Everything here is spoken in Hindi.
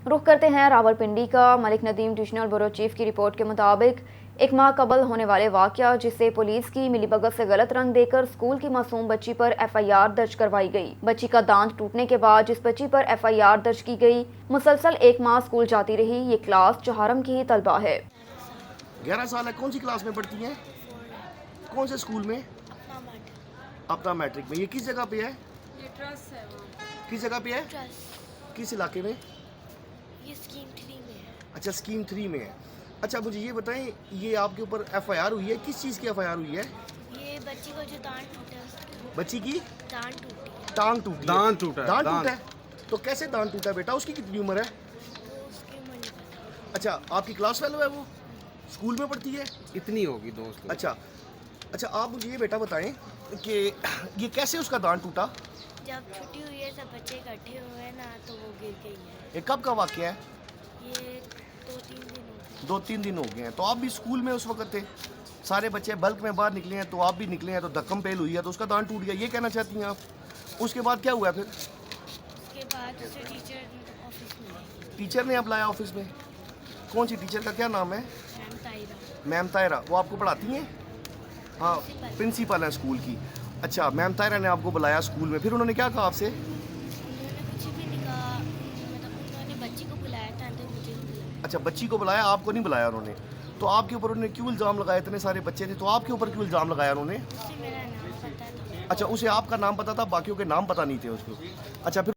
रुख करते हैं रावलपिंडी का। Malik Nadeem divisional bureau chief की रिपोर्ट के मुताबिक एक माह कबल होने वाले वाकया जिसे पुलिस की मिलीभगत से गलत रंग देकर स्कूल की मासूम बच्ची पर FIR दर्ज करवाई गई। बच्ची का दांत टूटने के बाद जिस बच्ची पर FIR दर्ज की गई मुसलसल एक माह स्कूल जाती रही। ये क्लास चहारम की ही तलबा है। 11 साल है। कौन सी क्लास में पढ़ती हैं? कौन से स्कूल में? अपना मैट्रिक में। ये किस जगह पे है? ये ट्रस्ट है वहाँ। किस जगह पे है? किस इलाके में? ये स्कीम 3 में है। अच्छा, स्कीम 3 में है। अच्छा, मुझे ये बताएं, ये आपके ऊपर FIR हुई है, किस चीज़ की FIR हुई है? ये बच्ची को जो दांत टूटा है उसकी बच्ची की दांत टूटी है। टांग टूटी है। दांत टूटा है। दांत टूटा है। तो कैसे दांत टूटा है बेटा? उसकी कितनी उम्र है? वो उसकी उम्र नहीं पता। अच्छा, आपकी क्लास फेलो है वो? स्कूल में पढ़ती है? इतनी होगी दोस्त। अच्छा अच्छा, आप मुझे ये बेटा बताएं कि ये कैसे उसका दांत टूटा? जब छुट्टी हुई है सब बच्चे इकट्ठे हुए ना तो वो गिर गई है। ये कब का वाकया है? ये 2-3 दिन हो गए। 2-3 दिन हो गए हैं। तो आप भी स्कूल में उस वक्त थे, सारे बच्चे बल्क में बाहर निकले हैं, तो आप भी निकले हैं, तो धक्कम पेल हुई है, तो उसका दांत टूट गया, ये कहना चाहती हैं आप? उसके बाद क्या हुआ फिर? उसके बाद उसे टीचर ऑफिस में आई, टीचर ने आप लाया ऑफिस में? कौन सी टीचर का क्या नाम है? मैम ताहिरा। मैम तायरा। वो आपको पढ़ाती हैं? हाँ, प्रिंसिपल हैं स्कूल की। अच्छा, मैम तायरा ने आपको बुलाया स्कूल में, फिर उन्होंने क्या कहा आपसे? उन्होंने कुछ भी नहीं कहा, मतलब उन्होंने बच्ची को बुलाया था अंदर, मुझे नहीं बुलाया। अच्छा, बच्ची को बुलाया, आपको नहीं बुलाया उन्होंने। तो आपके ऊपर उन्होंने क्यों इल्ज़ाम लगाया? इतने सारे बच्चे थे, तो आपके ऊपर क्यों इल्ज़ाम लगाया उन्होंने? उससे मेरा नाम पता था। अच्छा, उसे आपका नाम पता था, बाकियों के नाम पता नहीं थे उसको। अच्छा, फिर